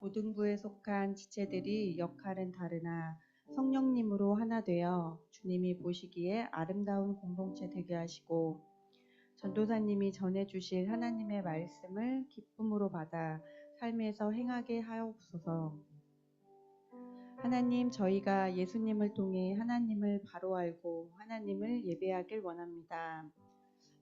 모든 부에 속한 지체들이 역할은 다르나 성령님으로 하나 되어 주님이 보시기에 아름다운 공동체 되게 하시고 전도사님이 전해주실 하나님의 말씀을 기쁨으로 받아 삶에서 행하게 하옵소서. 하나님, 저희가 예수님을 통해 하나님을 바로 알고 하나님을 예배하길 원합니다.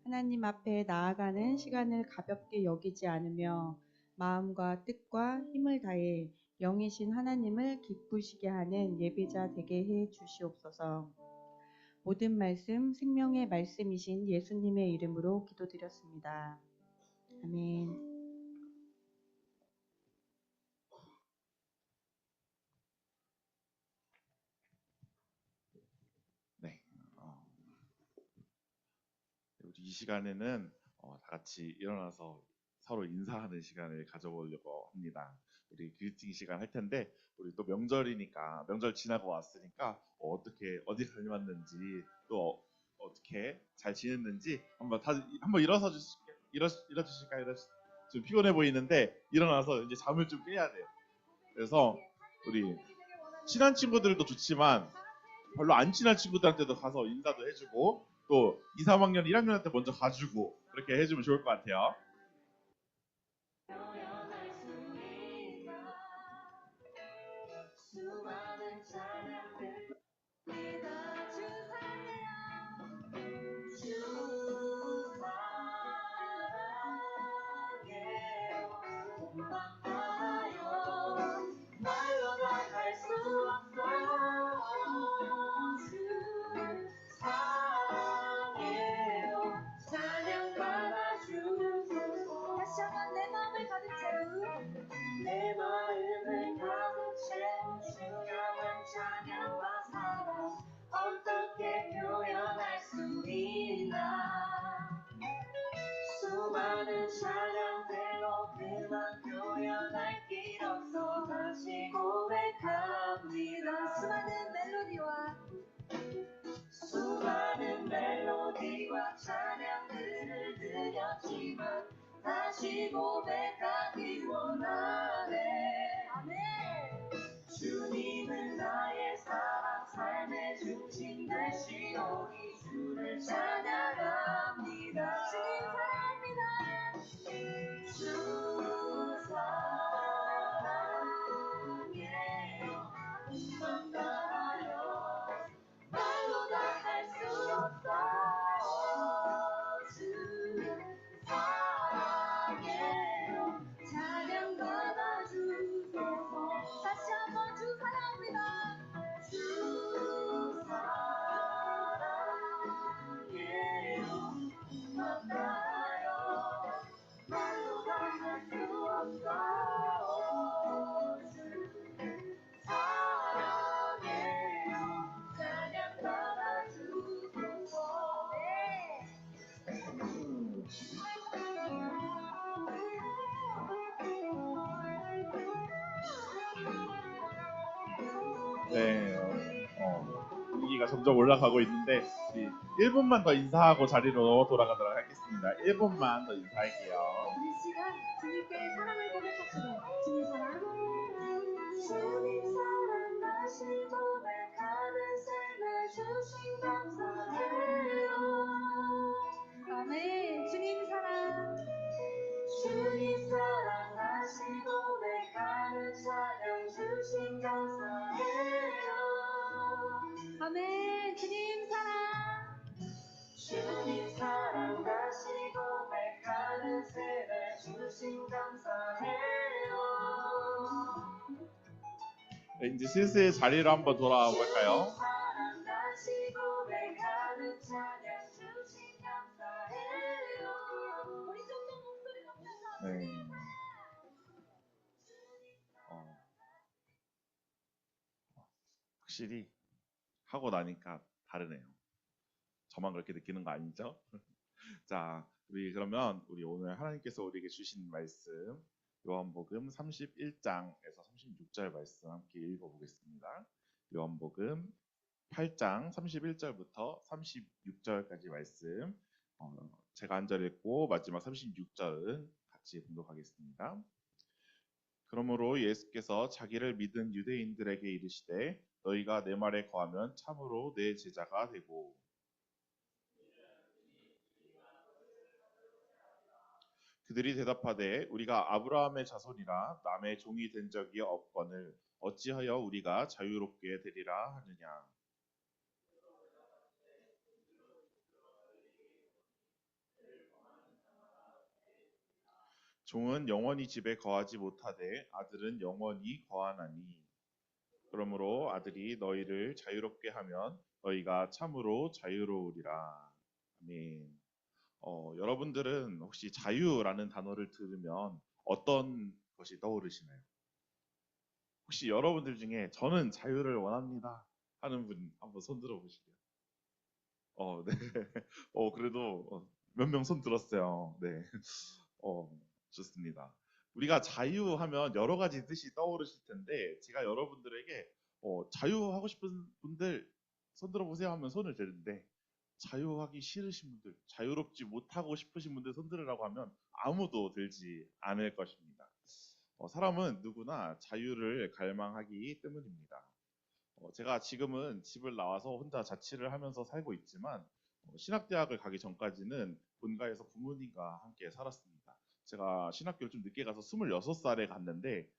하나님 앞에 나아가는 시간을 가볍게 여기지 않으며 마음과 뜻과 힘을 다해 영이신 하나님을 기쁘시게 하는 예배자 되게 해 주시옵소서. 모든 말씀, 생명의 말씀이신 예수님의 이름으로 기도드렸습니다. 아멘. 네, 우리 이 시간에는 다 같이 일어나서 서로 인사하는 시간을 가져보려고 합니다. 우리 그리팅 시간 할 텐데 우리 또 명절이니까 명절 지나고 왔으니까 어떻게 어디 다녀왔는지 또 어떻게 잘 지냈는지 한번 일어 주실까요? 좀 피곤해 보이는데 일어나서 이제 잠을 좀 깨야 돼요. 그래서 우리 친한 친구들도 좋지만 별로 안 친한 친구들한테도 가서 인사도 해주고 또 2, 3학년 1학년한테 먼저 가주고 그렇게 해주면 좋을 것 같아요. 내 마음을 가득 채운 주님의 찬양과 사랑 어떻게 표현할 수 있나. 수많은 찬양대로 그만 표현할 길 없어 다시 고백합니다. 수많은 멜로디와 찬양들을 드렸지만 다시 고백하기 원하네. 아멘. 주님은 나의 사랑 삶의 중심 되시오니 주를 찬양합니다. 주님 사랑합니다. 주 사랑해요. 꿈만 따라요. 말로 다 할 수 없어요. 주 사랑해요. 찬양 받아주소서. 다시 한번 주 사랑합니다. 주 사랑해요. 꿈만 따라요. 말로 다 할 수 없어요. 주 사랑해요. 찬양 받아주소서. 네, 분위기가 점점 올라가고 있는데 우리 1분만 더 인사하고 자리로 돌아가도록 하겠습니다. 1분만 더 인사할게요. 우리 시간 주님께 사랑을 고백합시다. 주님 사랑. 주님 사랑 다시 고백하는 삶을 주신 감사해요. 아멘. 주님 사랑. 주님 사랑 다시 고백하는 찬양 주신 감사해요. 아멘. 주님 사랑. 주님 사랑 다시 고백하는 세대 주신 감사해요. 네, 이제 슬슬 자리로 한번 돌아와 볼까요? 주님 사랑 다시 고백하는 찬양 주신 감사해요. 우리 좀더 목소리 높여서 네. 주님 사랑. 확실히 하고 나니까 다르네요. 저만 그렇게 느끼는 거 아니죠? 자, 우리 오늘 하나님께서 우리에게 주신 말씀 요한복음 31장에서 36절 말씀 함께 읽어보겠습니다. 요한복음 8장 31절부터 36절까지 말씀 제가 한 절 읽고 마지막 36절은 같이 봉독하겠습니다. 그러므로 예수께서 자기를 믿은 유대인들에게 이르시되 너희가 내 말에 거하면 참으로 내 제자가 되고 그들이 대답하되 우리가 아브라함의 자손이라 남의 종이 된 적이 없거늘 어찌하여 우리가 자유롭게 되리라 하느냐. 종은 영원히 집에 거하지 못하되 아들은 영원히 거하나니 그러므로 아들이 너희를 자유롭게 하면 너희가 참으로 자유로우리라. 아멘. 여러분들은 혹시 자유라는 단어를 들으면 어떤 것이 떠오르시나요? 혹시 여러분들 중에 저는 자유를 원합니다 하는 분 한번 손 들어 보시게요. 네. 그래도 몇 명 손 들었어요. 네. 어, 좋습니다. 우리가 자유하면 여러 가지 뜻이 떠오르실 텐데 제가 여러분들에게 자유하고 싶은 분들 손 들어보세요 하면 손을 드는데 자유하기 싫으신 분들, 자유롭지 못하고 싶으신 분들 손 들으라고 하면 아무도 들지 않을 것입니다. 사람은 누구나 자유를 갈망하기 때문입니다. 제가 지금은 집을 나와서 혼자 자취를 하면서 살고 있지만 신학대학을 가기 전까지는 본가에서 부모님과 함께 살았습니다. 제가 신학교를 좀 늦게 가서 26살에 갔는데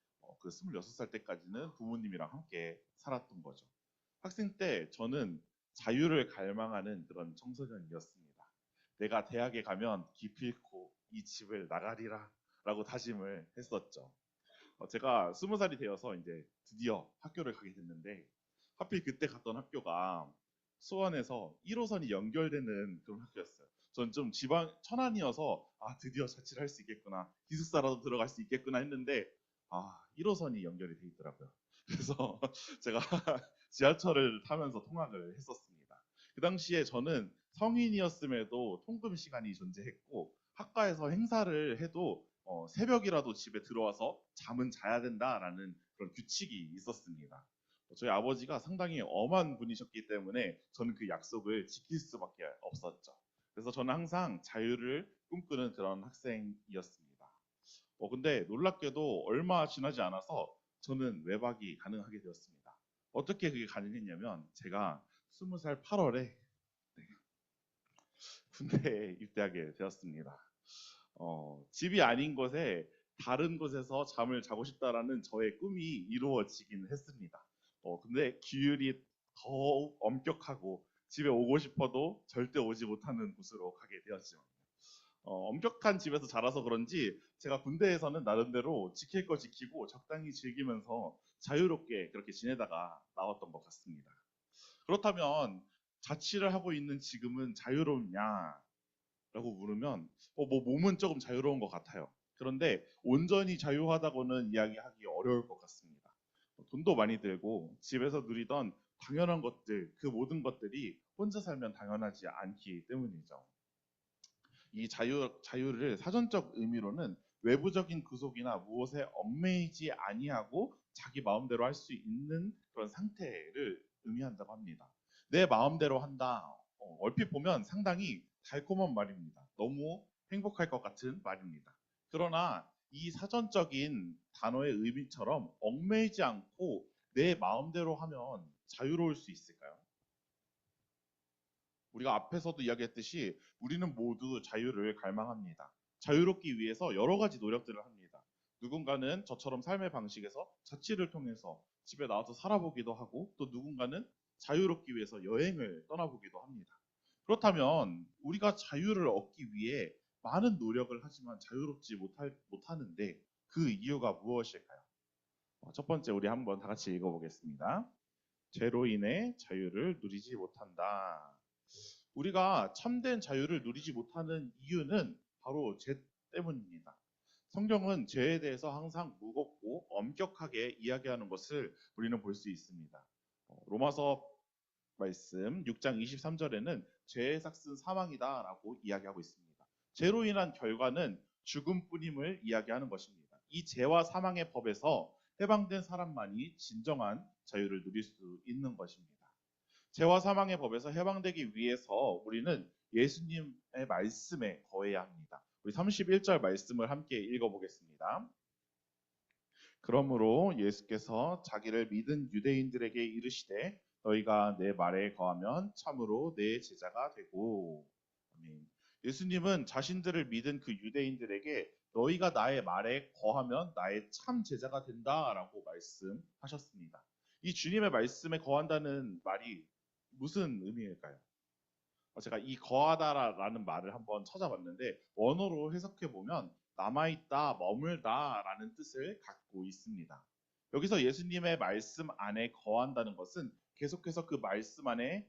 그 26살 때까지는 부모님이랑 함께 살았던 거죠. 학생 때 저는 자유를 갈망하는 그런 청소년이었습니다. 내가 대학에 가면 기필코 이 집을 나가리라 라고 다짐을 했었죠. 제가 20살이 되어서 이제 드디어 학교를 가게 됐는데 하필 그때 갔던 학교가 수원에서 1호선이 연결되는 그런 학교였어요. 전 좀 지방 천안이어서 드디어 자취를 할 수 있겠구나, 기숙사라도 들어갈 수 있겠구나 했는데 1호선이 연결이 돼 있더라고요. 그래서 제가 지하철을 타면서 통학을 했었습니다. 그 당시에 저는 성인이었음에도 통금 시간이 존재했고 학과에서 행사를 해도 새벽이라도 집에 들어와서 잠은 자야 된다라는 그런 규칙이 있었습니다. 저희 아버지가 상당히 엄한 분이셨기 때문에 저는 그 약속을 지킬 수밖에 없었죠. 그래서 저는 항상 자유를 꿈꾸는 그런 학생이었습니다. 근데 놀랍게도 얼마 지나지 않아서 저는 외박이 가능하게 되었습니다. 어떻게 그게 가능했냐면 제가 20살 8월에 군대에 입대하게 되었습니다. 집이 아닌 곳에 다른 곳에서 잠을 자고 싶다라는 저의 꿈이 이루어지긴 했습니다. 근데 규율이 더욱 엄격하고 집에 오고 싶어도 절대 오지 못하는 곳으로 가게 되었죠. 엄격한 집에서 자라서 그런지 제가 군대에서는 나름대로 지킬 거 지키고 적당히 즐기면서 자유롭게 그렇게 지내다가 나왔던 것 같습니다. 그렇다면 자취를 하고 있는 지금은 자유롭냐? 라고 물으면 뭐 몸은 조금 자유로운 것 같아요. 그런데 온전히 자유하다고는 이야기하기 어려울 것 같습니다. 돈도 많이 들고 집에서 누리던 당연한 것들, 그 모든 것들이 혼자 살면 당연하지 않기 때문이죠. 이 자유를 사전적 의미로는 외부적인 구속이나 무엇에 얽매이지 아니하고 자기 마음대로 할 수 있는 그런 상태를 의미한다고 합니다. 내 마음대로 한다. 얼핏 보면 상당히 달콤한 말입니다. 너무 행복할 것 같은 말입니다. 그러나 이 사전적인 단어의 의미처럼 얽매이지 않고 내 마음대로 하면 자유로울 수 있을까요? 우리가 앞에서도 이야기했듯이 우리는 모두 자유를 갈망합니다. 자유롭기 위해서 여러 가지 노력들을 합니다. 누군가는 저처럼 삶의 방식에서 자취를 통해서 집에 나와서 살아보기도 하고 또 누군가는 자유롭기 위해서 여행을 떠나보기도 합니다. 그렇다면 우리가 자유를 얻기 위해 많은 노력을 하지만 자유롭지 못하는데 그 이유가 무엇일까요? 첫 번째 우리 한번 다 같이 읽어보겠습니다. 죄로 인해 자유를 누리지 못한다. 우리가 참된 자유를 누리지 못하는 이유는 바로 죄 때문입니다. 성경은 죄에 대해서 항상 무겁고 엄격하게 이야기하는 것을 우리는 볼 수 있습니다. 로마서 말씀 6장 23절에는 죄의 삭은 사망이다라고 이야기하고 있습니다. 죄로 인한 결과는 죽음뿐임을 이야기하는 것입니다. 이 죄와 사망의 법에서 해방된 사람만이 진정한 자유를 누릴 수 있는 것입니다. 죄와 사망의 법에서 해방되기 위해서 우리는 예수님의 말씀에 거해야 합니다. 우리 31절 말씀을 함께 읽어보겠습니다. 그러므로 예수께서 자기를 믿은 유대인들에게 이르시되 너희가 내 말에 거하면 참으로 내 제자가 되고. 아멘. 예수님은 자신들을 믿은 그 유대인들에게 너희가 나의 말에 거하면 나의 참 제자가 된다라고 말씀하셨습니다. 이 주님의 말씀에 거한다는 말이 무슨 의미일까요? 제가 이 거하다라는 말을 한번 찾아봤는데 원어로 해석해 보면 남아있다, 머물다라는 뜻을 갖고 있습니다. 여기서 예수님의 말씀 안에 거한다는 것은 계속해서 그 말씀 안에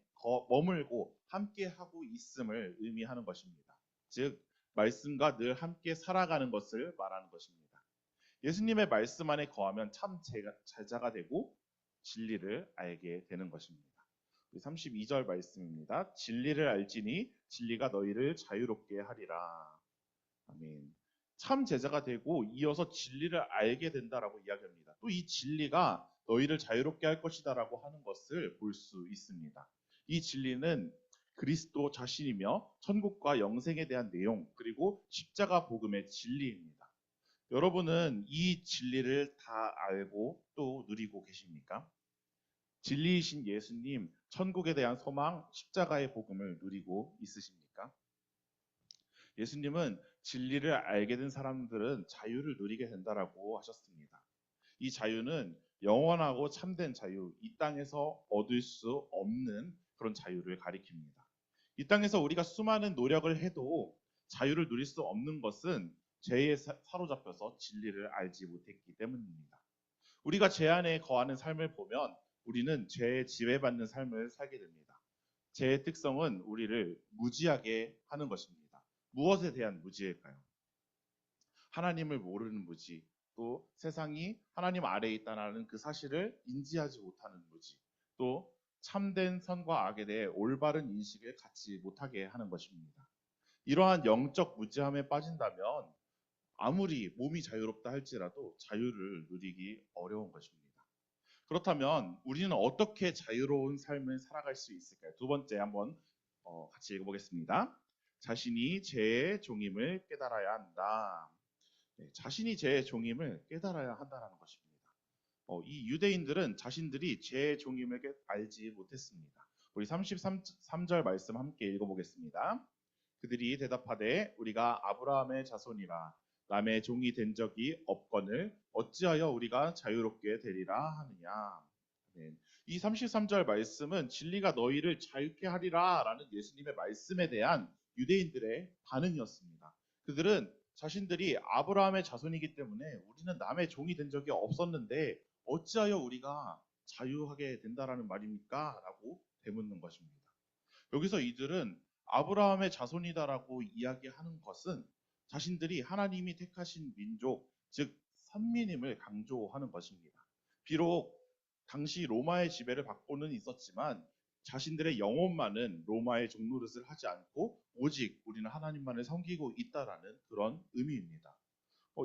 머물고 함께 하고 있음을 의미하는 것입니다. 즉 말씀과 늘 함께 살아가는 것을 말하는 것입니다. 예수님의 말씀 안에 거하면 참 제자가 되고 진리를 알게 되는 것입니다. 32절 말씀입니다. 진리를 알지니 진리가 너희를 자유롭게 하리라. 아멘. 참 제자가 되고 이어서 진리를 알게 된다라고 이야기합니다. 또 이 진리가 너희를 자유롭게 할 것이다라고 하는 것을 볼 수 있습니다. 이 진리는 그리스도 자신이며 천국과 영생에 대한 내용 그리고 십자가 복음의 진리입니다. 여러분은 이 진리를 다 알고 또 누리고 계십니까? 진리이신 예수님, 천국에 대한 소망, 십자가의 복음을 누리고 있으십니까? 예수님은 진리를 알게 된 사람들은 자유를 누리게 된다라고 하셨습니다. 이 자유는 영원하고 참된 자유, 이 땅에서 얻을 수 없는 그런 자유를 가리킵니다. 이 땅에서 우리가 수많은 노력을 해도 자유를 누릴 수 없는 것은 죄에 사로잡혀서 진리를 알지 못했기 때문입니다. 우리가 죄 안에 거하는 삶을 보면 우리는 죄에 지배받는 삶을 살게 됩니다. 죄의 특성은 우리를 무지하게 하는 것입니다. 무엇에 대한 무지일까요? 하나님을 모르는 무지, 또 세상이 하나님 아래에 있다는 그 사실을 인지하지 못하는 무지, 또 참된 선과 악에 대해 올바른 인식을 갖지 못하게 하는 것입니다. 이러한 영적 무지함에 빠진다면 아무리 몸이 자유롭다 할지라도 자유를 누리기 어려운 것입니다. 그렇다면 우리는 어떻게 자유로운 삶을 살아갈 수 있을까요? 두 번째 한번 같이 읽어보겠습니다. 자신이 죄의 종임을 깨달아야 한다. 네, 자신이 죄의 종임을 깨달아야 한다는 것입니다. 이 유대인들은 자신들이 죄의 종임을 알지 못했습니다. 우리 33절 말씀 함께 읽어보겠습니다. 그들이 대답하되 우리가 아브라함의 자손이라 남의 종이 된 적이 없거늘 어찌하여 우리가 자유롭게 되리라 하느냐. 네. 이 33절 말씀은 진리가 너희를 자유케 하리라 라는 예수님의 말씀에 대한 유대인들의 반응이었습니다. 그들은 자신들이 아브라함의 자손이기 때문에 우리는 남의 종이 된 적이 없었는데 어찌하여 우리가 자유하게 된다라는 말입니까? 라고 되묻는 것입니다. 여기서 이들은 아브라함의 자손이다라고 이야기하는 것은 자신들이 하나님이 택하신 민족, 즉 선민임을 강조하는 것입니다. 비록 당시 로마의 지배를 받고는 있었지만 자신들의 영혼만은 로마의 종노릇을 하지 않고 오직 우리는 하나님만을 섬기고 있다라는 그런 의미입니다.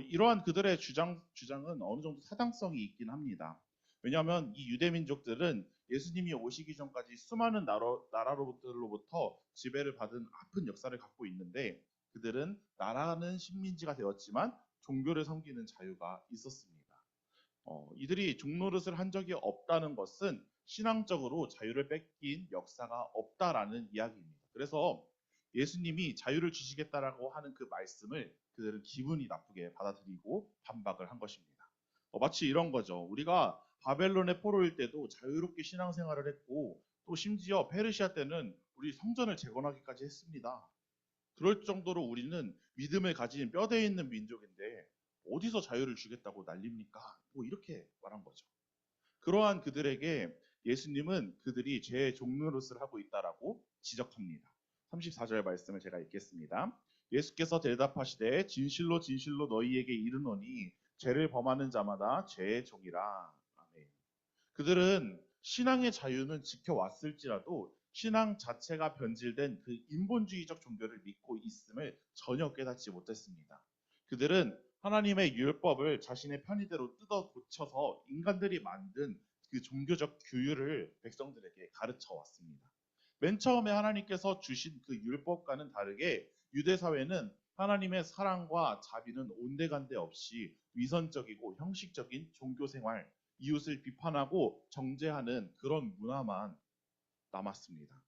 이러한 그들의 주장은 어느 정도 타당성이 있긴 합니다. 왜냐하면 이 유대 민족들은 예수님이 오시기 전까지 수많은 나라로부터 지배를 받은 아픈 역사를 갖고 있는데 그들은 나라는 식민지가 되었지만 종교를 섬기는 자유가 있었습니다. 이들이 종노릇을 한 적이 없다는 것은 신앙적으로 자유를 뺏긴 역사가 없다라는 이야기입니다. 그래서 예수님이 자유를 주시겠다라고 하는 그 말씀을 그들은 기분이 나쁘게 받아들이고 반박을 한 것입니다. 마치 이런 거죠. 우리가 바벨론의 포로일 때도 자유롭게 신앙생활을 했고 또 심지어 페르시아 때는 우리 성전을 재건하기까지 했습니다. 그럴 정도로 우리는 믿음을 가진 뼈대에 있는 민족인데 어디서 자유를 주겠다고 난립니까? 뭐 이렇게 말한 거죠. 그러한 그들에게 예수님은 그들이 죄의 종노릇을 하고 있다라고 지적합니다. 34절 말씀을 제가 읽겠습니다. 예수께서 대답하시되 진실로 진실로 너희에게 이르노니 죄를 범하는 자마다 죄의 종이라. 아멘. 그들은 신앙의 자유는 지켜왔을지라도 신앙 자체가 변질된 그 인본주의적 종교를 믿고 있음을 전혀 깨닫지 못했습니다. 그들은 하나님의 율법을 자신의 편의대로 뜯어 고쳐서 인간들이 만든 그 종교적 규율을 백성들에게 가르쳐 왔습니다. 맨 처음에 하나님께서 주신 그 율법과는 다르게 유대 사회는 하나님의 사랑과 자비는 온데간데 없이 위선적이고 형식적인 종교생활, 이웃을 비판하고 정죄하는 그런 문화만 남았습니다.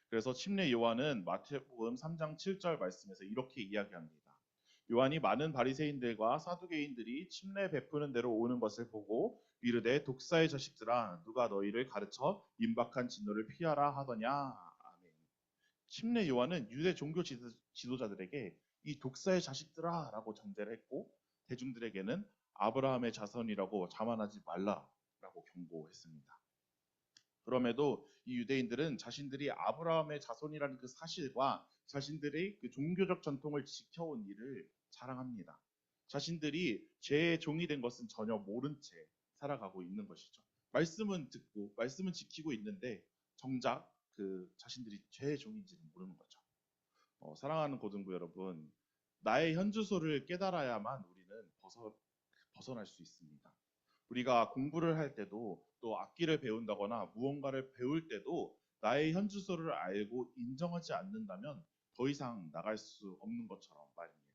그래서 침례 요한은 마태복음 3장 7절 말씀에서 이렇게 이야기합니다. 요한이 많은 바리새인들과 사두개인들이 침례 베푸는 대로 오는 것을 보고 이르되 독사의 자식들아 누가 너희를 가르쳐 임박한 진노를 피하라 하더냐. 아멘. 침례 요한은 유대 종교 지도자들에게 이 독사의 자식들아라고 정죄를 했고 대중들에게는 아브라함의 자손이라고 자만하지 말라라고 경고했습니다. 그럼에도 이 유대인들은 자신들이 아브라함의 자손이라는 그 사실과 자신들의 그 종교적 전통을 지켜온 일을 자랑합니다. 자신들이 죄의 종이 된 것은 전혀 모른 채 살아가고 있는 것이죠. 말씀은 듣고 말씀은 지키고 있는데 정작 그 자신들이 죄의 종인지는 모르는 거죠. 사랑하는 고등부 여러분, 나의 현주소를 깨달아야만 우리는 벗어날 수 있습니다. 우리가 공부를 할 때도 또 악기를 배운다거나 무언가를 배울 때도 나의 현주소를 알고 인정하지 않는다면 더 이상 나갈 수 없는 것처럼 말입니다.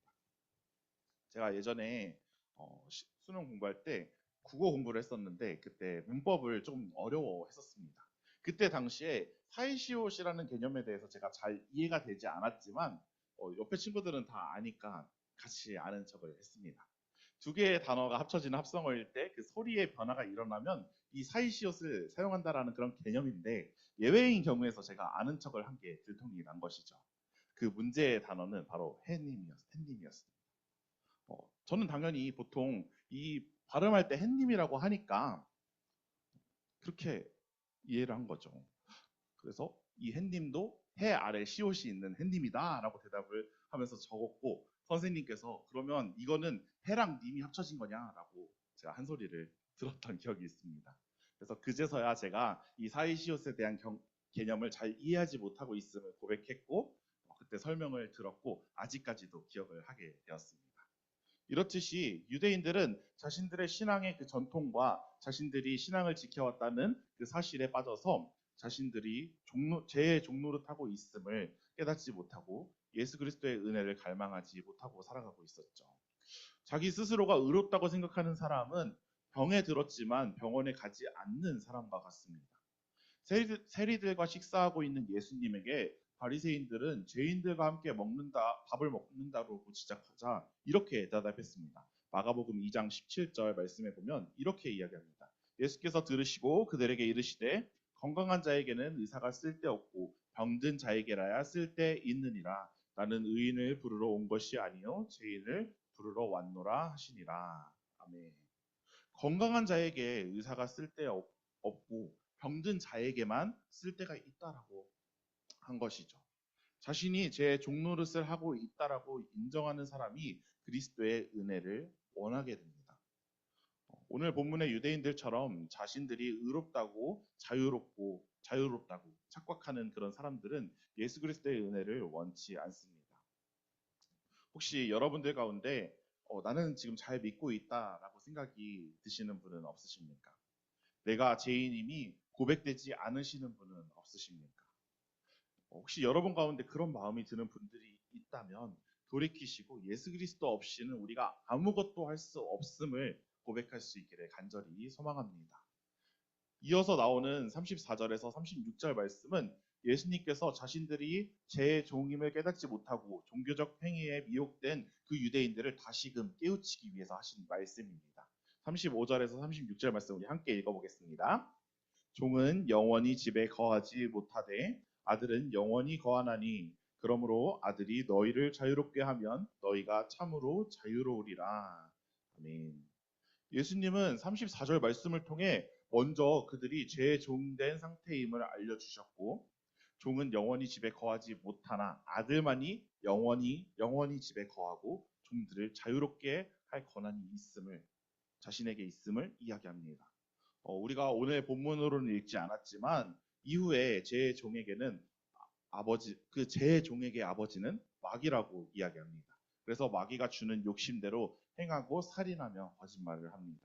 제가 예전에 수능 공부할 때 국어 공부를 했었는데 그때 문법을 좀 어려워했었습니다. 그때 당시에 사이시옷이라는 개념에 대해서 제가 잘 이해가 되지 않았지만 옆에 친구들은 다 아니까 같이 아는 척을 했습니다. 두 개의 단어가 합쳐지는 합성어일 때 그 소리의 변화가 일어나면 이 사이시옷을 사용한다라는 그런 개념인데 예외인 경우에서 제가 아는 척을 한 게 들통이 난 것이죠. 그 문제의 단어는 바로 햇님이었습니다. 저는 당연히 보통 이 발음할 때 햇님이라고 하니까 그렇게 이해를 한 거죠. 그래서 이 햇님도 해 아래 시옷이 있는 햇님이다라고 대답을 하면서 적었고 선생님께서 그러면 이거는 해랑 님이 합쳐진 거냐라고 제가 한 소리를 들었던 기억이 있습니다. 그래서 그제서야 제가 이 사이시옷에 대한 개념을 잘 이해하지 못하고 있음을 고백했고 그때 설명을 들었고 아직까지도 기억을 하게 되었습니다. 이렇듯이 유대인들은 자신들의 신앙의 그 전통과 자신들이 신앙을 지켜왔다는 그 사실에 빠져서 자신들이 죄의 종로를 타고 있음을 깨닫지 못하고 예수 그리스도의 은혜를 갈망하지 못하고 살아가고 있었죠. 자기 스스로가 의롭다고 생각하는 사람은 병에 들었지만 병원에 가지 않는 사람과 같습니다. 세리들과 식사하고 있는 예수님에게 바리새인들은 죄인들과 함께 밥을 먹는다고 지적하자 이렇게 대답했습니다. 마가복음 2장 17절 말씀에 보면 이렇게 이야기합니다. 예수께서 들으시고 그들에게 이르시되 건강한 자에게는 의사가 쓸데없고 병든 자에게라야 쓸데있느니라. 나는 의인을 부르러 온 것이 아니요 죄인을 부르러 왔노라 하시니라. 아멘. 건강한 자에게 의사가 쓸데없고 병든 자에게만 쓸데가 있다라고 한 것이죠. 자신이 제 종노릇을 하고 있다라고 인정하는 사람이 그리스도의 은혜를 원하게 됩니다. 오늘 본문의 유대인들처럼 자신들이 의롭다고 자유롭다고 착각하는 그런 사람들은 예수 그리스도의 은혜를 원치 않습니다. 혹시 여러분들 가운데 나는 지금 잘 믿고 있다라고 생각이 드시는 분은 없으십니까? 내가 죄인임이 고백되지 않으시는 분은 없으십니까? 혹시 여러분 가운데 그런 마음이 드는 분들이 있다면 돌이키시고 예수 그리스도 없이는 우리가 아무것도 할 수 없음을 고백할 수 있기를 간절히 소망합니다. 이어서 나오는 34절에서 36절 말씀은 예수님께서 자신들이 제 종임을 깨닫지 못하고 종교적 행위에 미혹된 그 유대인들을 다시금 깨우치기 위해서 하신 말씀입니다. 35절에서 36절 말씀 우리 함께 읽어보겠습니다. 종은 영원히 집에 거하지 못하되 아들은 영원히 거하나니 그러므로 아들이 너희를 자유롭게 하면 너희가 참으로 자유로우리라. 아멘. 예수님은 34절 말씀을 통해 먼저 그들이 죄의 종된 상태임을 알려주셨고 종은 영원히 집에 거하지 못하나 아들만이 영원히 집에 거하고 종들을 자유롭게 할 권한이 자신에게 있음을 이야기합니다. 우리가 오늘 본문으로는 읽지 않았지만 이후에 제 종에게는 제 종에게 아버지는 마귀라고 이야기합니다. 그래서 마귀가 주는 욕심대로 행하고 살인하며 거짓말을 합니다.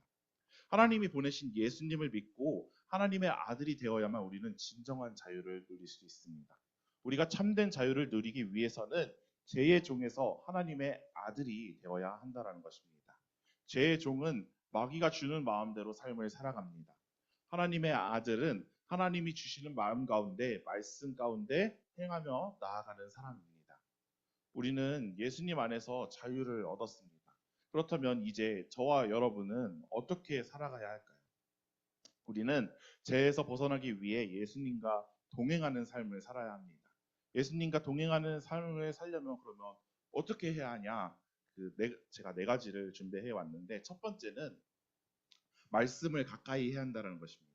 하나님이 보내신 예수님을 믿고 하나님의 아들이 되어야만 우리는 진정한 자유를 누릴 수 있습니다. 우리가 참된 자유를 누리기 위해서는 죄의 종에서 하나님의 아들이 되어야 한다라는 것입니다. 죄의 종은 마귀가 주는 마음대로 삶을 살아갑니다. 하나님의 아들은 하나님이 주시는 마음 가운데, 말씀 가운데 행하며 나아가는 사람입니다. 우리는 예수님 안에서 자유를 얻었습니다. 그렇다면 이제 저와 여러분은 어떻게 살아가야 할까요? 우리는 죄에서 벗어나기 위해 예수님과 동행하는 삶을 살아야 합니다. 예수님과 동행하는 삶을 살려면 그러면 어떻게 해야 하냐? 제가 네 가지를 준비해 왔는데, 첫 번째는 말씀을 가까이 해야 한다는 것입니다.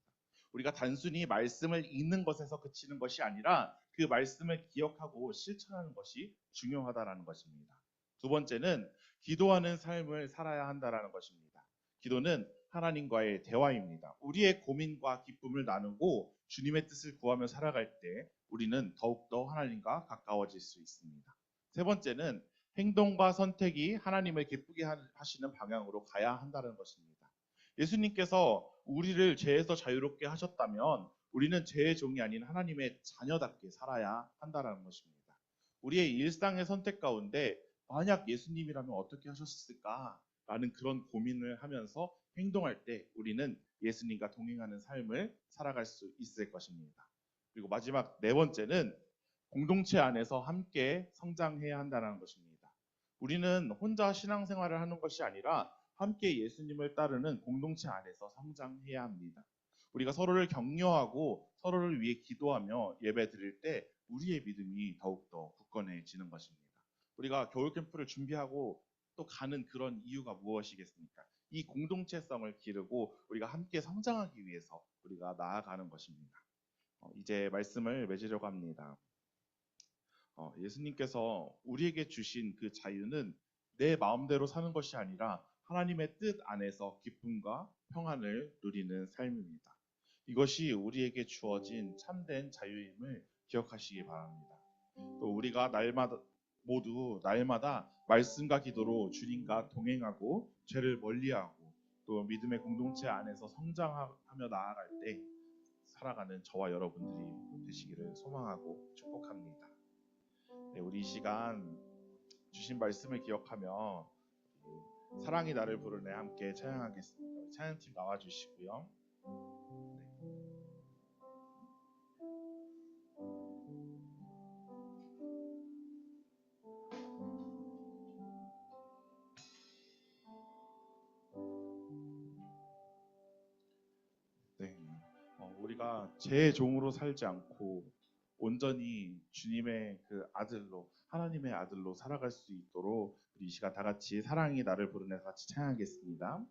우리가 단순히 말씀을 읽는 것에서 그치는 것이 아니라 그 말씀을 기억하고 실천하는 것이 중요하다라는 것입니다. 두 번째는 기도하는 삶을 살아야 한다라는 것입니다. 기도는 하나님과의 대화입니다. 우리의 고민과 기쁨을 나누고 주님의 뜻을 구하며 살아갈 때 우리는 더욱더 하나님과 가까워질 수 있습니다. 세 번째는 행동과 선택이 하나님을 기쁘게 하시는 방향으로 가야 한다는 것입니다. 예수님께서 우리를 죄에서 자유롭게 하셨다면 우리는 죄의 종이 아닌 하나님의 자녀답게 살아야 한다는 것입니다. 우리의 일상의 선택 가운데 만약 예수님이라면 어떻게 하셨을까라는 그런 고민을 하면서 행동할 때 우리는 예수님과 동행하는 삶을 살아갈 수 있을 것입니다. 그리고 마지막 네 번째는 공동체 안에서 함께 성장해야 한다는 것입니다. 우리는 혼자 신앙생활을 하는 것이 아니라 함께 예수님을 따르는 공동체 안에서 성장해야 합니다. 우리가 서로를 격려하고 서로를 위해 기도하며 예배 드릴 때 우리의 믿음이 더욱더 굳건해지는 것입니다. 우리가 겨울 캠프를 준비하고 또 가는 그런 이유가 무엇이겠습니까? 이 공동체성을 기르고 우리가 함께 성장하기 위해서 우리가 나아가는 것입니다. 이제 말씀을 맺으려고 합니다. 예수님께서 우리에게 주신 그 자유는 내 마음대로 사는 것이 아니라 하나님의 뜻 안에서 기쁨과 평안을 누리는 삶입니다. 이것이 우리에게 주어진 참된 자유임을 기억하시기 바랍니다. 또 우리가 모두 날마다 말씀과 기도로 주님과 동행하고 죄를 멀리하고 또 믿음의 공동체 안에서 성장하며 나아갈 때 살아가는 저와 여러분들이 되시기를 소망하고 축복합니다. 네, 우리 이 시간 주신 말씀을 기억하며 사랑이 나를 부르네 함께 찬양하겠습니다. 찬양팀 나와주시고요. 네, 우리가 죄의 종으로 살지 않고 온전히 주님의 그 아들로, 하나님의 아들로 살아갈 수 있도록 우리 이 시간 다 같이 사랑이 나를 부르네 같이 찬양하겠습니다.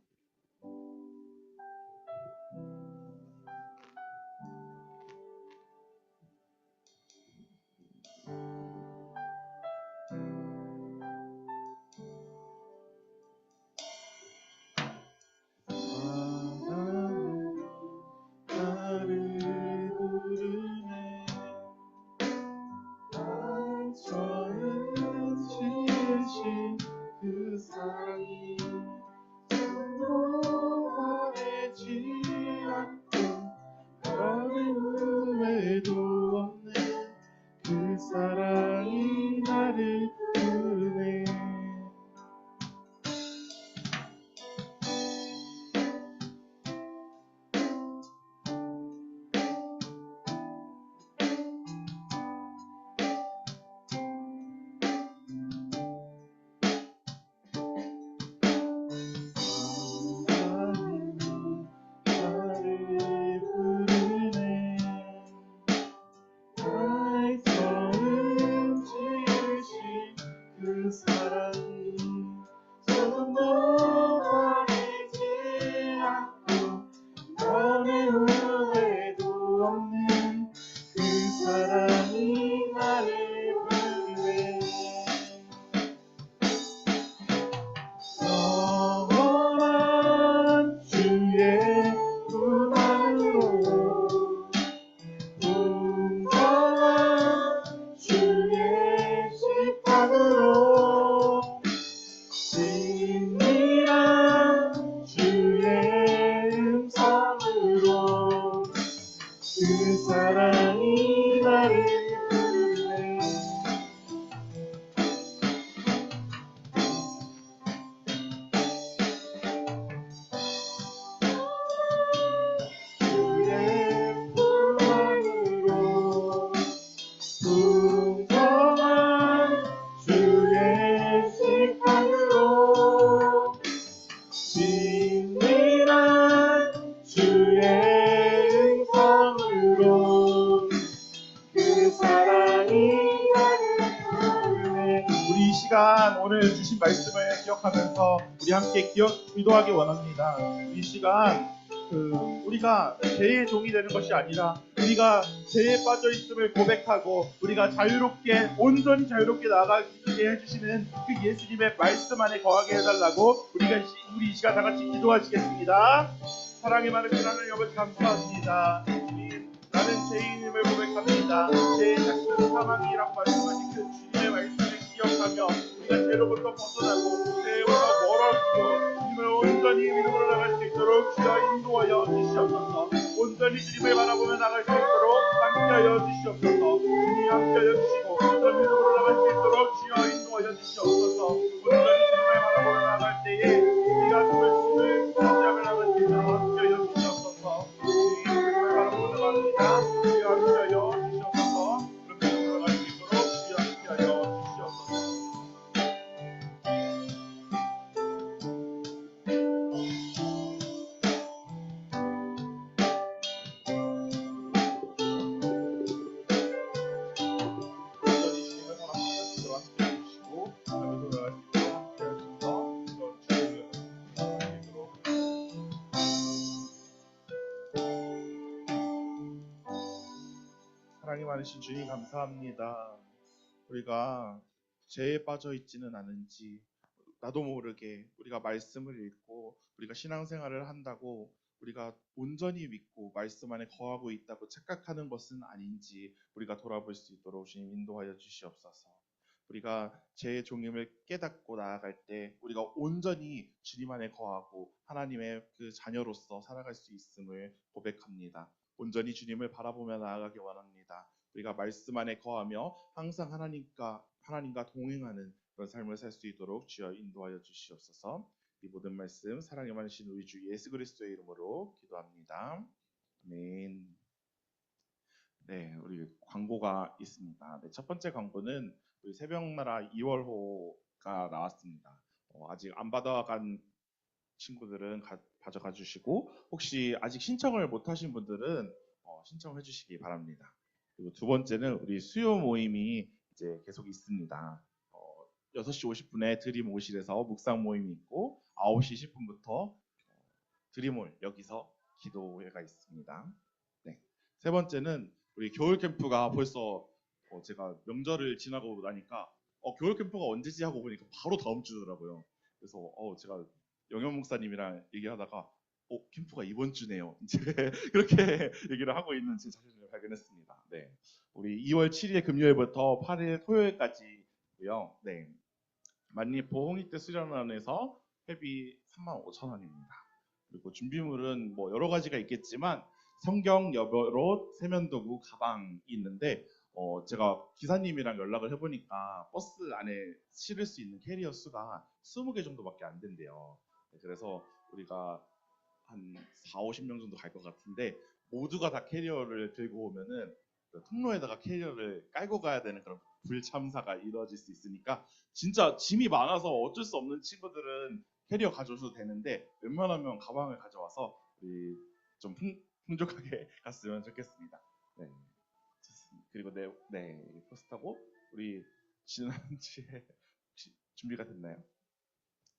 그 사랑이 소원하지 않고 위해서 우리 함께 기도하기 원합니다. 이 시간 우리가 죄의 종이 되는 것이 아니라 우리가 죄에 빠져 있음을 고백하고 우리가 자유롭게 온전히 자유롭게 나아가게 해주시는 그 예수님의 말씀 안에 거하게 해달라고 우리 이 시간 다 같이 기도하시겠습니다. 사랑이 많으신 하나님 아버지 감사합니다. 나는 죄인임을 고백합니다. 죄의 작은 사망이라고 말씀하신 그 주님의 말씀을 기억하며 우리가 죄로부터 벗어나고 죄로부터 멀어지고 주님을 온전히 믿음으로 나갈 수 있도록 주여 인도하여 주시옵소서. 온전히 주님을 바라보며 나갈 수 있도록 함께하여 주시옵소서. 주님이 함께하여 주시고 온전히 믿음으로 나갈 수 있도록 주여 인도하여 주시옵소서. 온전히 주님을 바라보며 나갈 때에 우리가 주님을 시작을 나갈 수 있도록 함께하여 주시옵소서. 주님을 바라보며 나갑니다. 주여 함께하여 주시옵소서. 그렇게 나갈 수 있도록 주여 함께하여 주시옵소서. 사랑이 많으신 주님 감사합니다. 우리가 죄에 빠져 있지는 않은지 나도 모르게 우리가 말씀을 읽고 우리가 신앙생활을 한다고 우리가 온전히 믿고 말씀 안에 거하고 있다고 착각하는 것은 아닌지 우리가 돌아볼 수 있도록 주님 인도하여 주시옵소서. 우리가 죄의 종임을 깨닫고 나아갈 때 우리가 온전히 주님 안에 거하고 하나님의 그 자녀로서 살아갈 수 있음을 고백합니다. 온전히 주님을 바라보며 나아가기 원합니다. 우리가 말씀 안에 거하며 항상 하나님과 동행하는 그런 삶을 살 수 있도록 주여 인도하여 주시옵소서. 이 모든 말씀 사랑에 많으신 우리 주 예수 그리스도의 이름으로 기도합니다. 아멘. 네, 우리 광고가 있습니다. 네, 첫 번째 광고는 우리 새벽나라 2월호가 나왔습니다. 아직 안 받아간 친구들은 가져가 주시고 혹시 아직 신청을 못 하신 분들은 신청해 주시기 바랍니다. 그리고 두 번째는 우리 수요 모임이 이제 계속 있습니다. 6시 50분에 드림오실에서 묵상 모임이 있고 9시 10분부터 드림홀 여기서 기도회가 있습니다. 네. 세 번째는 우리 겨울 캠프가 벌써 제가 명절을 지나고 나니까 겨울 캠프가 언제지 하고 보니까 바로 다음 주더라고요. 그래서 제가 영현 목사님이랑 얘기하다가 캠프가 이번 주네요. 이제 그렇게 얘기를 하고 있는 제 자신을 발견했습니다. 네. 우리 2월 7일 금요일부터 8일 토요일까지고요. 네. 만리포 홍익대 수련원에서 회비 35,000원입니다. 그리고 준비물은 뭐 여러 가지가 있겠지만 성경, 여벌옷, 세면도구, 가방이 있는데 제가 기사님이랑 연락을 해보니까 버스 안에 실을 수 있는 캐리어 수가 20개 정도밖에 안 된대요. 그래서 우리가 한 4, 50명 정도 갈 것 같은데 모두가 다 캐리어를 들고 오면은 그 통로에다가 캐리어를 깔고 가야 되는 그런 불참사가 이루어질 수 있으니까 진짜 짐이 많아서 어쩔 수 없는 친구들은 캐리어 가져오셔도 되는데 웬만하면 가방을 가져와서 우리 좀 풍족하게 갔으면 좋겠습니다. 네. 그리고 네 포스터고 우리 지난주에 혹시 준비가 됐나요?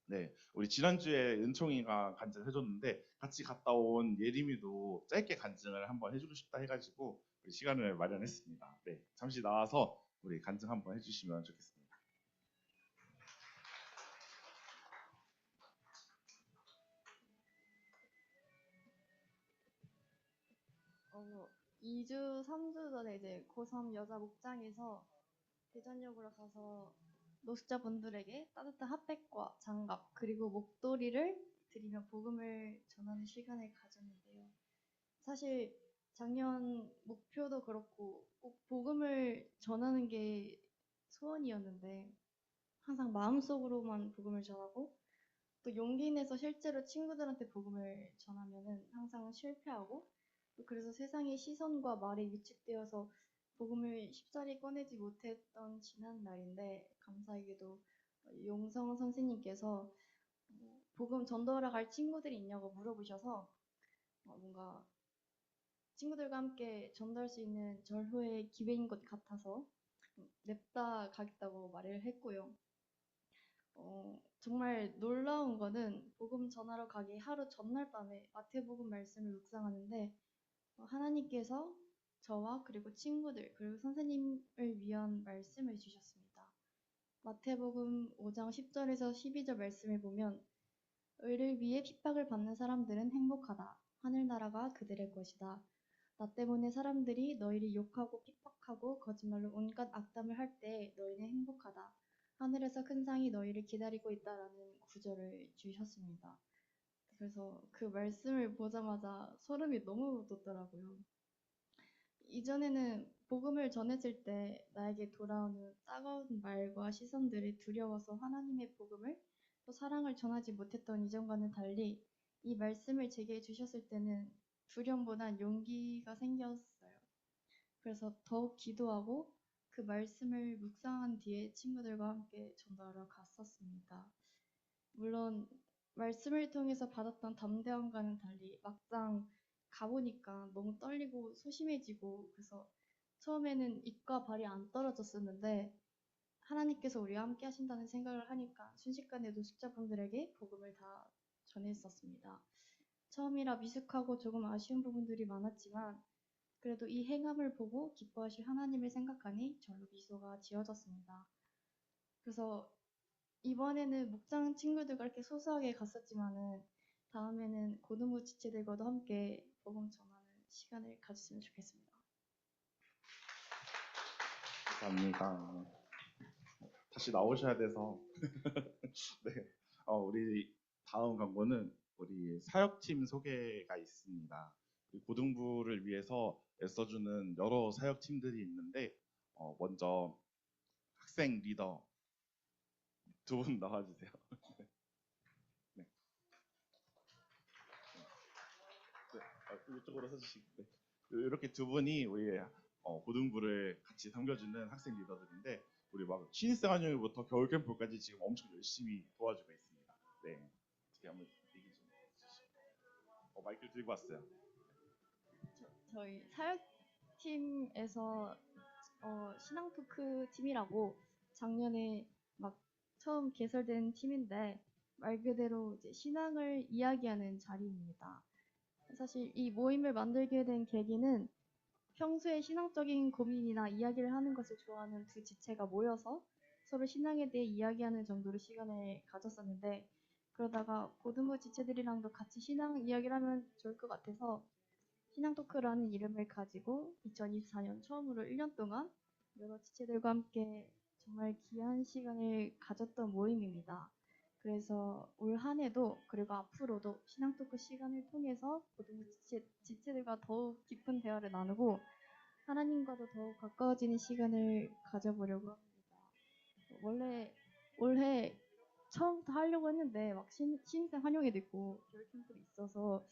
네, 우리 지난주에 은총이가 간증해줬는데 같이 갔다 온 예림이도 짧게 간증을 한번 해주고 싶다 해가지고 우리 시간을 마련했습니다. 네, 잠시 나와서 우리 간증 한번 해주시면 좋겠습니다. 어, 2주, 3주 전에 이제 고3 여자 목장에서 대전역으로 가서 노숙자분들에게 따뜻한 핫팩과 장갑 그리고 목도리를 드리며 복음을 전하는 시간을 가졌는데요. 사실 작년 목표도 그렇고 꼭 복음을 전하는 게 소원이었는데 항상 마음속으로만 복음을 전하고 또 용기 내서 실제로 친구들한테 복음을 전하면은 항상 실패하고 또 그래서 세상의 시선과 말에 위축되어서 복음을 쉽사리 꺼내지 못했던 지난 날인데 감사하게도 용성 선생님께서 복음 전도하러 갈 친구들이 있냐고 물어보셔서 뭔가 친구들과 함께 전도할 수 있는 절호의 기회인 것 같아서 냅다 가겠다고 말을 했고요. 정말 놀라운 거는 복음 전하러 가기 하루 전날 밤에 마태복음 말씀을 묵상하는데 하나님께서 저와 그리고 친구들 그리고 선생님을 위한 말씀을 주셨습니다. 마태복음 5장 10절에서 12절 말씀을 보면 의를 위해 핍박을 받는 사람들은 행복하다. 하늘나라가 그들의 것이다. 나 때문에 사람들이 너희를 욕하고 핍박하고 거짓말로 온갖 악담을 할 때 너희는 행복하다. 하늘에서 큰 상이 너희를 기다리고 있다라는 구절을 주셨습니다. 그래서 그 말씀을 보자마자 소름이 너무 돋더라고요. 이전에는 복음을 전했을 때 나에게 돌아오는 따가운 말과 시선들이 두려워서 하나님의 복음을 또 사랑을 전하지 못했던 이전과는 달리 이 말씀을 제게 주셨을 때는 두려움보단 용기가 생겼어요. 그래서 더욱 기도하고 그 말씀을 묵상한 뒤에 친구들과 함께 전도하러 갔었습니다. 물론 말씀을 통해서 받았던 담대함과는 달리 막상 가보니까 너무 떨리고 소심해지고 그래서 처음에는 입과 발이 안 떨어졌었는데 하나님께서 우리와 함께 하신다는 생각을 하니까 순식간에 노숙자분들에게 복음을 다 전했었습니다. 처음이라 미숙하고 조금 아쉬운 부분들이 많았지만 그래도 이 행함을 보고 기뻐하실 하나님을 생각하니 절로 미소가 지어졌습니다. 그래서 이번에는 목장 친구들과 이렇게 소소하게 갔었지만은 다음에는 고등부 지체들과도 함께 복음 전하는 시간을 가졌으면 좋겠습니다. 감사합니다. 다시 나오셔야 돼서. 네. 우리 다음 광고는 우리 사역팀 소개가 있습니다. 우리 고등부를 위해서 애써주는 여러 사역팀들이 있는데 먼저 학생 리더 두 분 나와주세요. 네. 네. 이쪽으로 서주시고 네. 이렇게 두 분이 우리 고등부를 같이 섬겨주는 학생 리더들인데 우리 막 신입생 환영회부터 겨울 캠프까지 지금 엄청 열심히 도와주고 있습니다. 네, 어떻게 한번 얘기 좀 해주시죠. 마이크를 들고 왔어요. 저희 사역팀에서 신앙 토크 팀이라고 작년에 막 처음 개설된 팀인데 말 그대로 이제 신앙을 이야기하는 자리입니다. 사실 이 모임을 만들게 된 계기는 평소에 신앙적인 고민이나 이야기를 하는 것을 좋아하는 두 지체가 모여서 서로 신앙에 대해 이야기하는 정도로 시간을 가졌었는데 그러다가 고등부 지체들이랑도 같이 신앙 이야기를 하면 좋을 것 같아서 신앙 토크라는 이름을 가지고 2024년 처음으로 1년 동안 여러 지체들과 함께 정말 귀한 시간을 가졌던 모임입니다. 그래서 올 한 해도 그리고 앞으로도 신앙 토크 시간을 통해서 고등부 지체들과 더욱 깊은 대화를 나누고 하나님과도 더욱 가까워지는 시간을 가져보려고 합니다. 원래 올해 처음부터 하려고 했는데 막 신입생 환영회도 있고 겨울 캠프도 있어서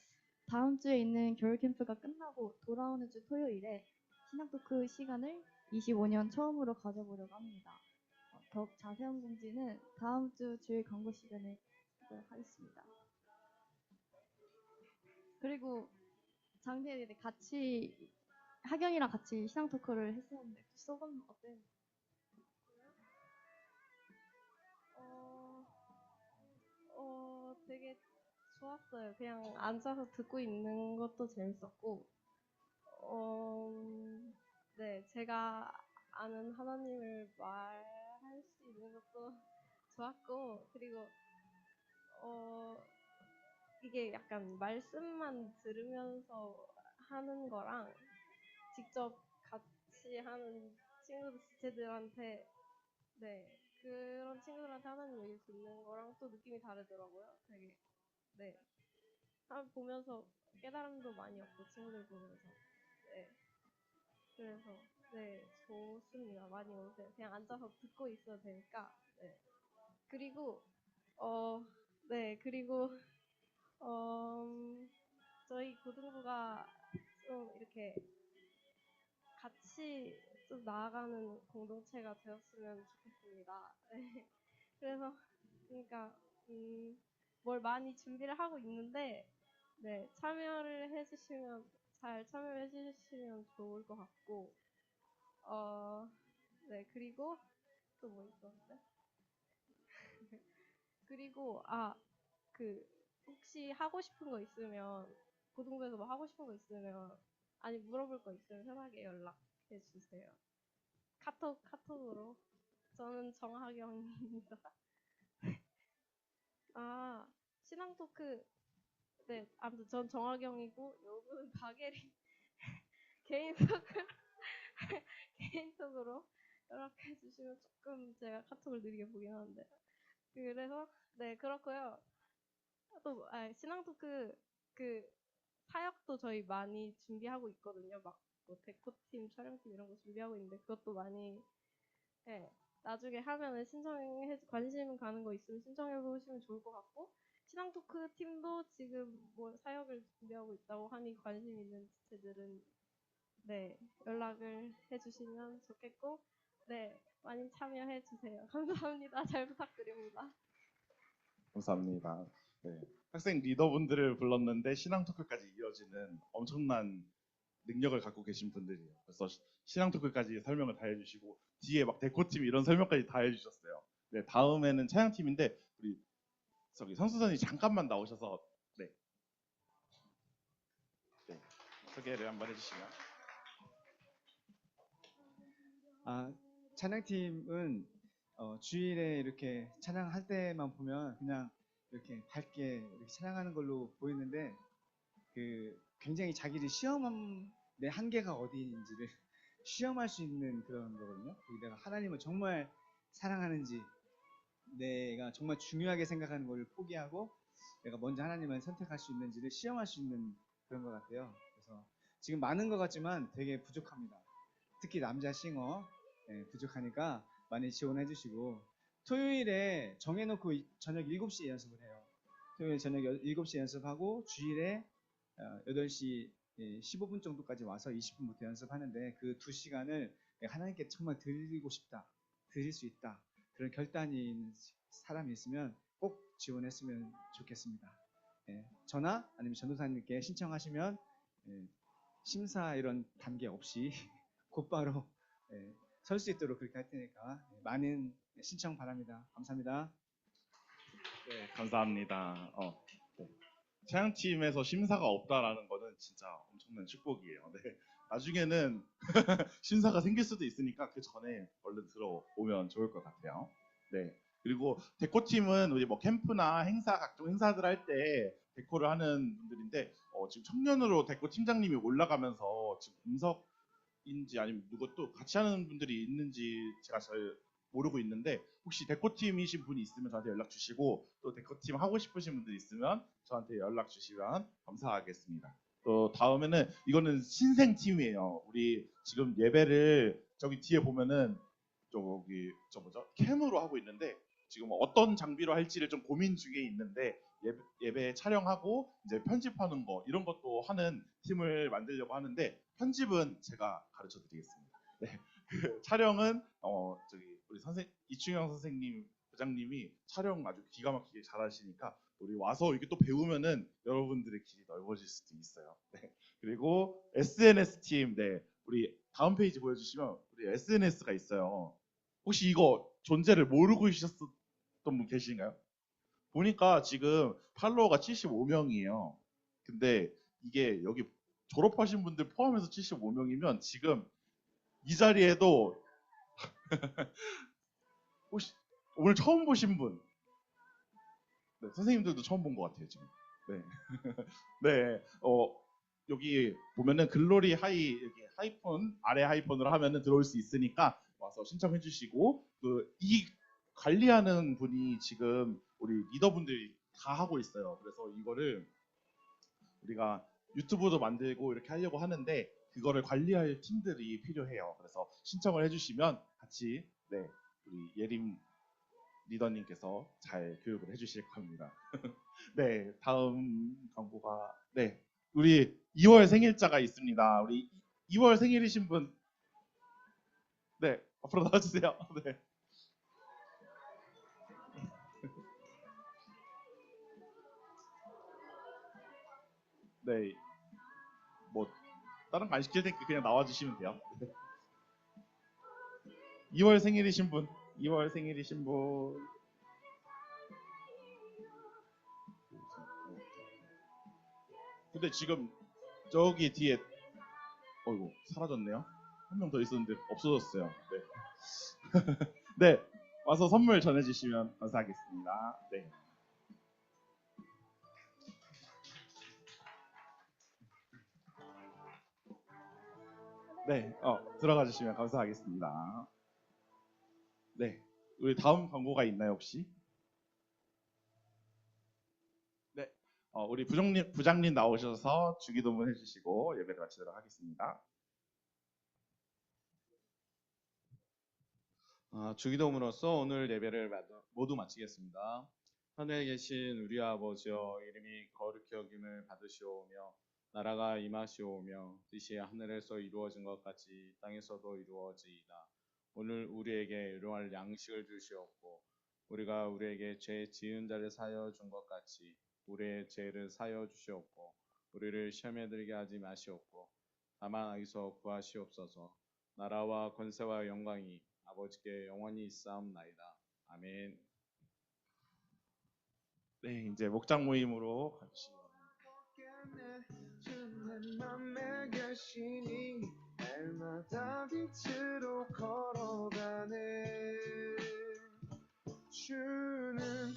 다음 주에 있는 겨울 캠프가 끝나고 돌아오는 주 토요일에 신앙 토크 시간을 25년 처음으로 가져보려고 합니다. 더욱 자세한 공지는 다음 주 주일 광고 시간에 하도록 하겠습니다. 그리고 작년에 같이 하경이랑 같이 신앙 토크를 했었는데 소감 어땠나요? 되게 좋았어요. 그냥 앉아서 듣고 있는 것도 재밌었고, 네, 제가 아는 하나님을 말할 수 있는 것도 좋았고, 그리고, 이게 약간 말씀만 들으면서 하는 거랑 직접 같이 하는 친구들, 지체들한테, 네, 그런 친구들한테 하나님 얘기 듣는 거랑 또 느낌이 다르더라고요. 되게, 네. 보면서 깨달음도 많이 얻고 친구들 보면서 네 그래서 네 좋습니다. 많이 오세요. 그냥 앉아서 듣고 있어도 되니까 네 그리고 그리고 저희 고등부가 좀 이렇게 같이 좀 나아가는 공동체가 되었으면 좋겠습니다. 네. 그래서 그러니까 뭘 많이 준비를 하고 있는데 네, 잘 참여를 해주시면 좋을 것 같고, 네, 그리고 또 뭐 있었는데? 그리고 그 혹시 하고 싶은 거 있으면 고등부에서 뭐 하고 싶은 거 있으면 아니 물어볼 거 있으면 편하게 연락해 주세요. 카톡으로. 저는 정하경입니다. 신앙 토크. 네, 아무튼 전 정하경이고 요분 박예리 개인톡으로 연락해 주시면 조금 제가 카톡을 느리게 보긴 하는데 그래서 네 그렇고요. 또 신앙 토크 그 사역도 저희 많이 준비하고 있거든요. 막 뭐 데코팀, 촬영팀 이런 거 준비하고 있는데 그것도 많이 나중에 하면은 관심 가는 거 있으면 신청해 보시면 좋을 것 같고 신앙 토크 팀도 지금 뭐 사역을 준비하고 있다고 하니 관심 있는 지체들은 연락을 해주시면 좋겠고 많이 참여해 주세요. 감사합니다. 잘 부탁드립니다. 감사합니다. 네. 학생 리더분들을 불렀는데 신앙 토크까지 이어지는 엄청난 능력을 갖고 계신 분들이에요. 그래서 신앙 토크까지 설명을 다 해주시고 뒤에 막 데코팀 이런 설명까지 다 해주셨어요. 네, 다음에는 차양팀인데 우리 선수선이 잠깐만 나오셔서 네, 소개를 한번 해주시면. 찬양팀은 주일에 이렇게 찬양할 때만 보면 그냥 이렇게 밝게 이렇게 찬양하는 걸로 보이는데 굉장히 자기를 내 한계가 어디 있는지를 시험할 수 있는 그런 거거든요. 내가 하나님을 정말 사랑하는지, 내가 정말 중요하게 생각하는 걸 포기하고 내가 먼저 하나님을 선택할 수 있는지를 시험할 수 있는 그런 것 같아요. 그래서 지금 많은 것 같지만 되게 부족합니다. 특히 남자 싱어 부족하니까 많이 지원해 주시고 토요일에 정해놓고 저녁 7시에 연습을 해요. 토요일 저녁 7시에 연습하고 주일에 8시 15분 정도까지 와서 20분부터 연습하는데 그 2시간을 하나님께 정말 드리고 싶다, 드릴 수 있다 그런 결단이 있는 사람이 있으면 꼭 지원했으면 좋겠습니다. 저나 아니면 전도사님께 신청하시면 심사 이런 단계 없이 곧바로 설 수 있도록 그렇게 할 테니까 많은 신청 바랍니다. 감사합니다. 네, 감사합니다. 네. 차양팀에서 심사가 없다라는 거는 진짜 엄청난 축복이에요. 네. 나중에는 심사가 생길 수도 있으니까 그 전에 얼른 들어오면 좋을 것 같아요. 네. 그리고 데코팀은 우리 뭐 캠프나 각종 행사들 할 때 데코를 하는 분들인데 지금 청년으로 데코 팀장님이 올라가면서 지금 공석인지 아니면 누구 또 같이 하는 분들이 있는지 제가 잘 모르고 있는데 혹시 데코팀이신 분이 있으면 저한테 연락 주시고 또 데코팀 하고 싶으신 분들 있으면 저한테 연락 주시면 감사하겠습니다. 또 다음에는 이거는 신생팀이에요. 우리 지금 예배를 저기 뒤에 보면은 캠으로 하고 있는데 지금 어떤 장비로 할지를 좀 고민 중에 있는데 예배 촬영하고 이제 편집하는 거 이런 것도 하는 팀을 만들려고 하는데 편집은 제가 가르쳐 드리겠습니다. 네. 그 촬영은 우리 이충영 선생님 부장님이 촬영 아주 기가 막히게 잘하시니까 우리 와서 이게 또 배우면은 여러분들의 길이 넓어질 수도 있어요. 네. 그리고 SNS 팀, 우리 다음 페이지 보여주시면 우리 SNS가 있어요. 혹시 이거 존재를 모르고 계셨던 분 계신가요? 보니까 지금 팔로워가 75명이에요. 근데 이게 여기 졸업하신 분들 포함해서 75명이면 지금 이 자리에도 혹시 오늘 처음 보신 분? 네, 선생님들도 처음 본 것 같아요 지금. 네, 네, 여기 보면은 글로리 여기 하이폰 아래 하이폰으로 하면은 들어올 수 있으니까 와서 신청해주시고 이 관리하는 분이 지금 우리 리더분들이 다 하고 있어요. 그래서 이거를 우리가 유튜브도 만들고 이렇게 하려고 하는데 그거를 관리할 팀들이 필요해요. 그래서 신청을 해주시면 같이 우리 예림 리더님께서 잘 교육을 해주실 겁니다. 네, 다음 광고가 우리 2월 생일자가 있습니다. 우리 2월 생일이신 분 앞으로 나와주세요. 네. 네, 뭐 다른 거 안 시킬 테니까 그냥 나와주시면 돼요. 2월 생일이신 분, 2월 생일이신 분. 근데 지금 저기 뒤에 어이구 사라졌네요. 한 명 더 있었는데 없어졌어요. 네. 네. 와서 선물 전해주시면 감사하겠습니다. 네. 네. 들어가 주시면 감사하겠습니다. 네. 우리 다음 광고가 있나요 혹시? 네. 우리 부장님 나오셔서 주기도문 해주시고 예배를 마치도록 하겠습니다. 주기도문으로써 오늘 예배를 모두 마치겠습니다. 하늘에 계신 우리 아버지여, 이름이 거룩히 여김을 받으시오며 나라가 임하시오며 뜻이 하늘에서 이루어진 것 같이 땅에서도 이루어지이다. 오늘 우리에게 일용할 양식을 주시옵고 우리가 우리에게 죄 지은 자를 사하여 준 것 같이 우리의 죄를 사하여 주시옵고 우리를 시험에 들게 하지 마시옵고 다만 악에서 구하시옵소서. 나라와 권세와 영광이 아버지께 영원히 있사옵나이다. 아멘. 네, 이제 목장 모임으로 가주시면. 주는 맘의 결심이 날마다 빛으로 걸어가네. 주는